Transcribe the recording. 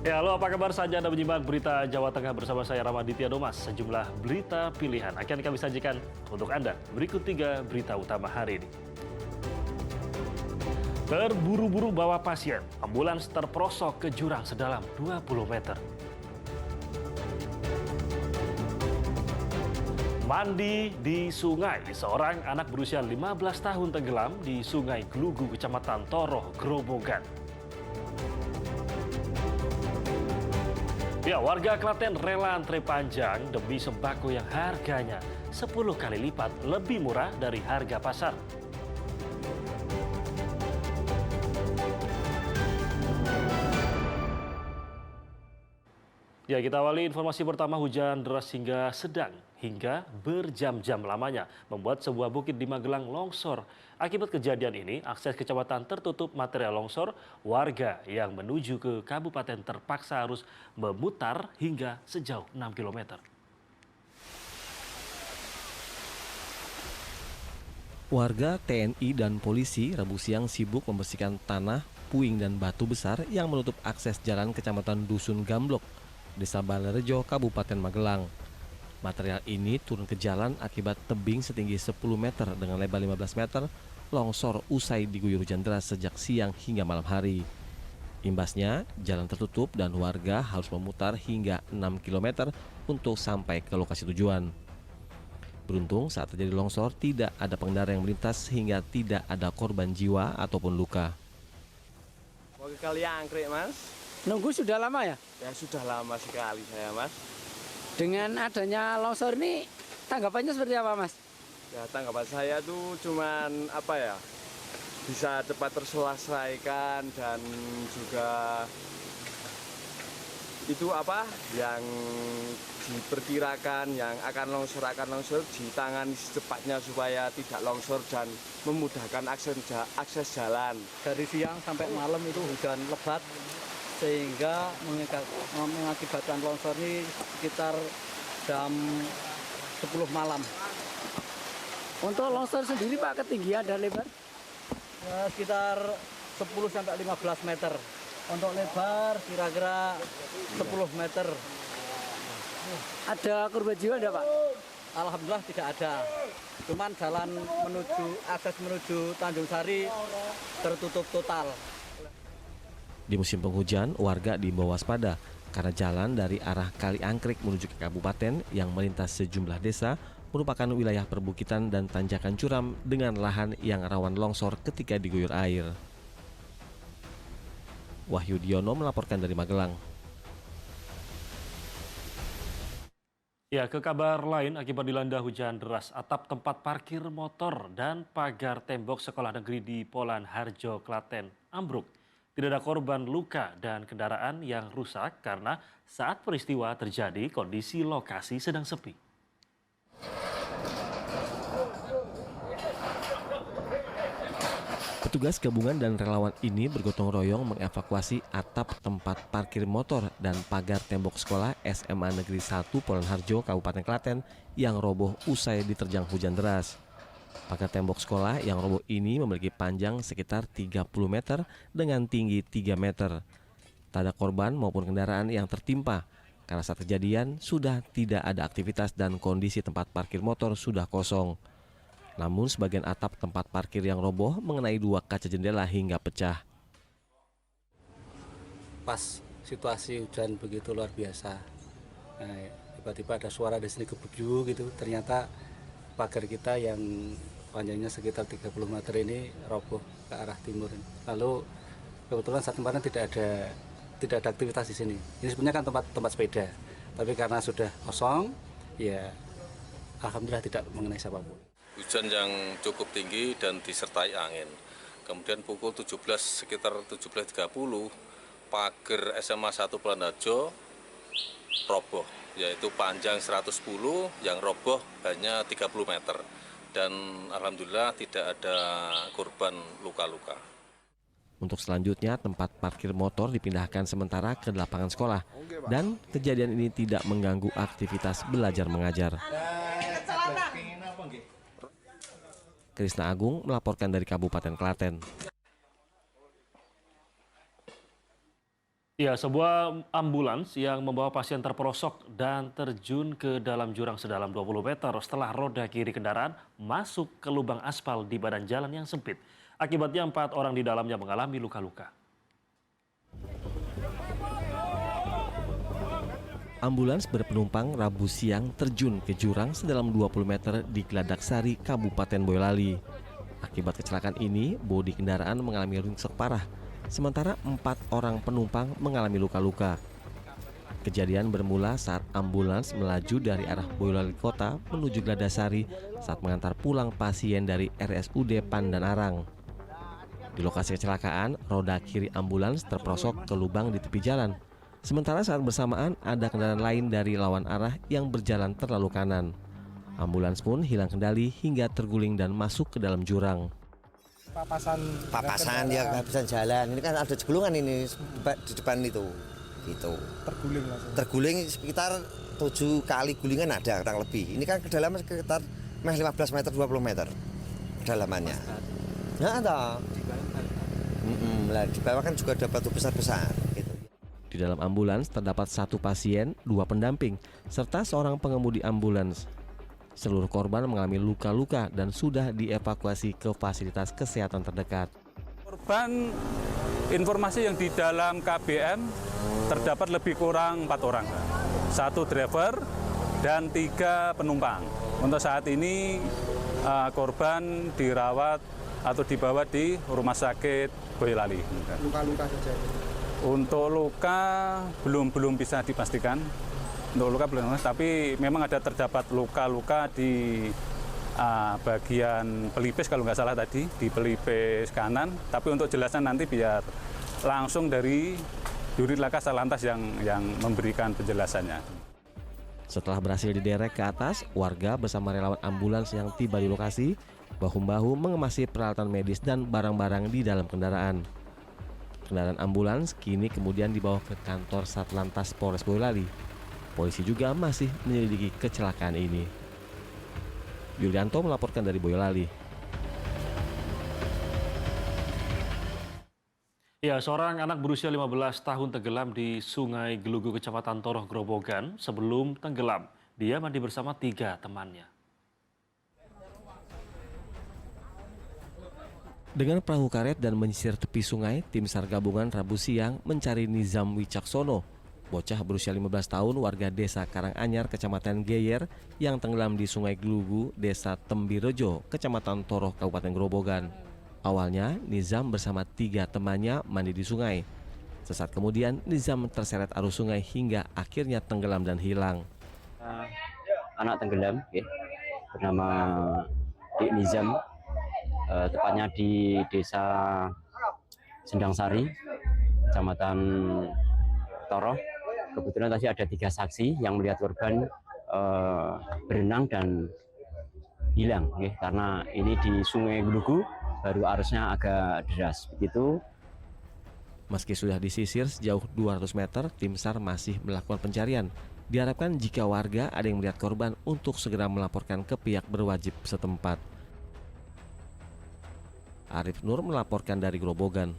Ya, halo, apa kabar saja Anda menyimak berita Jawa Tengah bersama saya Ramaditya Domas. Sejumlah berita pilihan akan kami sajikan untuk Anda. Berikut 3 berita utama hari ini. Terburu-buru bawa pasien, ambulans terperosok ke jurang sedalam 20 meter. Mandi di sungai, seorang anak berusia 15 tahun tenggelam di Sungai Glugu, Kecamatan Toroh, Grobogan. Ya, warga Klaten rela antre panjang demi sembako yang harganya 10 kali lipat lebih murah dari harga pasar. Ya, kita awali informasi pertama. Hujan deras hingga sedang hingga berjam-jam lamanya membuat sebuah bukit di Magelang longsor. Akibat kejadian ini, akses kecamatan tertutup material longsor. Warga yang menuju ke kabupaten terpaksa harus memutar hingga sejauh 6 km. Warga, TNI, dan polisi Rabu siang sibuk membersihkan tanah, puing, dan batu besar yang menutup akses jalan Kecamatan Dusun Gamblok, Desa Balerejo, Kabupaten Magelang. Material ini turun ke jalan akibat tebing setinggi 10 meter dengan lebar 15 meter longsor usai diguyur hujan deras sejak siang hingga malam hari. Imbasnya, jalan tertutup dan warga harus memutar hingga 6 km untuk sampai ke lokasi tujuan. Beruntung saat terjadi longsor tidak ada pengendara yang melintas sehingga tidak ada korban jiwa ataupun luka. Mau ke kali angkrek, Mas? Nunggu sudah lama ya? Ya sudah lama sekali saya, Mas. Dengan adanya longsor ini tanggapannya seperti apa, Mas? Ya tanggapan saya tuh cuman apa ya, bisa cepat terselesaikan dan juga itu apa yang diperkirakan yang akan longsor ditangani secepatnya supaya tidak longsor dan memudahkan akses jalan. Dari siang sampai malam itu hujan lebat sehingga mengakibatkan longsor ini sekitar jam 10 malam. Untuk longsor sendiri Pak, ketinggian dan lebar? Ya, sekitar 10 sampai 15 meter. Untuk lebar kira-kira 10 meter. Ada korban jiwa enggak, Pak? Alhamdulillah tidak ada. Cuman jalan akses menuju Tanjung Sari tertutup total. Di musim penghujan, warga diimbau waspada karena jalan dari arah Kali Angkrek menuju ke kabupaten yang melintas sejumlah desa merupakan wilayah perbukitan dan tanjakan curam dengan lahan yang rawan longsor ketika diguyur air. Wahyu Diono melaporkan dari Magelang. Ya, ke kabar lain, akibat dilanda hujan deras, atap tempat parkir motor dan pagar tembok sekolah negeri di Polan Harjo, Klaten ambruk. Tidak ada korban luka dan kendaraan yang rusak karena saat peristiwa terjadi kondisi lokasi sedang sepi. Petugas gabungan dan relawan ini bergotong royong mengevakuasi atap tempat parkir motor dan pagar tembok sekolah SMA Negeri 1 Polan Harjo, Kabupaten Klaten yang roboh usai diterjang hujan deras. Pagar tembok sekolah yang roboh ini memiliki panjang sekitar 30 meter dengan tinggi 3 meter. Tak ada korban maupun kendaraan yang tertimpa karena saat kejadian sudah tidak ada aktivitas dan kondisi tempat parkir motor sudah kosong. Namun sebagian atap tempat parkir yang roboh mengenai 2 kaca jendela hingga pecah. Pas situasi hujan begitu luar biasa, nah, tiba-tiba ada suara di sini gebegyu gitu. Ternyata pagar kita yang panjangnya sekitar 30 meter ini roboh ke arah timur. Lalu kebetulan saat kemarin tidak ada aktivitas di sini. Ini sebenarnya kan tempat sepeda, tapi karena sudah kosong, ya alhamdulillah tidak mengenai siapapun. Hujan yang cukup tinggi dan disertai angin. Kemudian pukul 17 sekitar 17.30 pagar SMA 1 Polan Harjo roboh, yaitu panjang 110, yang roboh hanya 30 meter. Dan alhamdulillah tidak ada korban luka-luka. Untuk selanjutnya, tempat parkir motor dipindahkan sementara ke lapangan sekolah dan kejadian ini tidak mengganggu aktivitas belajar mengajar. Krisna Agung melaporkan dari Kabupaten Klaten. Ya, sebuah ambulans yang membawa pasien terperosok dan terjun ke dalam jurang sedalam 20 meter setelah roda kiri kendaraan masuk ke lubang aspal di badan jalan yang sempit. Akibatnya 4 orang di dalamnya mengalami luka-luka. Ambulans berpenumpang Rabu siang terjun ke jurang sedalam 20 meter di Geladak Sari, Kabupaten Boyolali. Akibat kecelakaan ini, bodi kendaraan mengalami ringsek parah, sementara 4 orang penumpang mengalami luka-luka. Kejadian bermula saat ambulans melaju dari arah Boyolali Kota menuju Gladasari saat mengantar pulang pasien dari RSUD Pandan Arang. Di lokasi kecelakaan, roda kiri ambulans terperosok ke lubang di tepi jalan. Sementara saat bersamaan ada kendaraan lain dari lawan arah yang berjalan terlalu kanan. Ambulans pun hilang kendali hingga terguling dan masuk ke dalam jurang. Papasan ya nggak bisa jalan. Ini kan ada jebolongan ini di depan itu, gitu. Terguling sekitar 7 kali gulingan ada kurang lebih. Ini kan kedalaman sekitar 15 meter 20 meter kedalamannya. Nah, ada. Di bawah kan juga ada batu besar-besar. Gitu. Di dalam ambulans terdapat 1 pasien, 2 pendamping, serta seorang pengemudi ambulans. Seluruh korban mengalami luka-luka dan sudah dievakuasi ke fasilitas kesehatan terdekat. Korban, informasi yang di dalam KBM terdapat lebih kurang 4 orang. 1 driver dan 3 penumpang. Untuk saat ini korban dirawat atau dibawa di Rumah Sakit Boyolali. Luka-luka saja. Untuk luka belum bisa dipastikan. Untuk luka belum, tapi memang ada terdapat luka-luka di bagian pelipis kalau nggak salah tadi, di pelipis kanan. Tapi untuk jelasan nanti biar langsung dari Unit Laka Satlantas yang memberikan penjelasannya. Setelah berhasil diderek ke atas, warga bersama relawan ambulans yang tiba di lokasi bahu-membahu mengemasi peralatan medis dan barang-barang di dalam kendaraan. Kendaraan ambulans kini kemudian dibawa ke kantor Satlantas Polres Boyolali. Polisi juga masih menyelidiki kecelakaan ini. Yulianto melaporkan dari Boyolali. Ya, seorang anak berusia 15 tahun tenggelam di Sungai Gelugu, Kecamatan Toroh, Grobogan. Sebelum tenggelam, dia mandi bersama 3 temannya. Dengan perahu karet dan menyisir tepi sungai, tim SAR gabungan Rabu siang mencari Nizam Wicaksono, bocah berusia 15 tahun warga Desa Karanganyar, Kecamatan Geyer yang tenggelam di Sungai Gelugu, Desa Tembirejo, Kecamatan Toroh, Kabupaten Grobogan. Awalnya, Nizam bersama 3 temannya mandi di sungai. Sesaat kemudian, Nizam terseret arus sungai hingga akhirnya tenggelam dan hilang. Anak tenggelam, bernama Dik Nizam, tepatnya di Desa Sendangsari, Kecamatan Toroh. Kebetulan tadi ada 3 saksi yang melihat korban berenang dan hilang, karena ini di Sungai Gelugu baru arusnya agak deras. Begitu. Meski sudah disisir sejauh 200 meter, tim SAR masih melakukan pencarian. Diharapkan jika warga ada yang melihat korban untuk segera melaporkan ke pihak berwajib setempat. Arif Nur melaporkan dari Grobogan.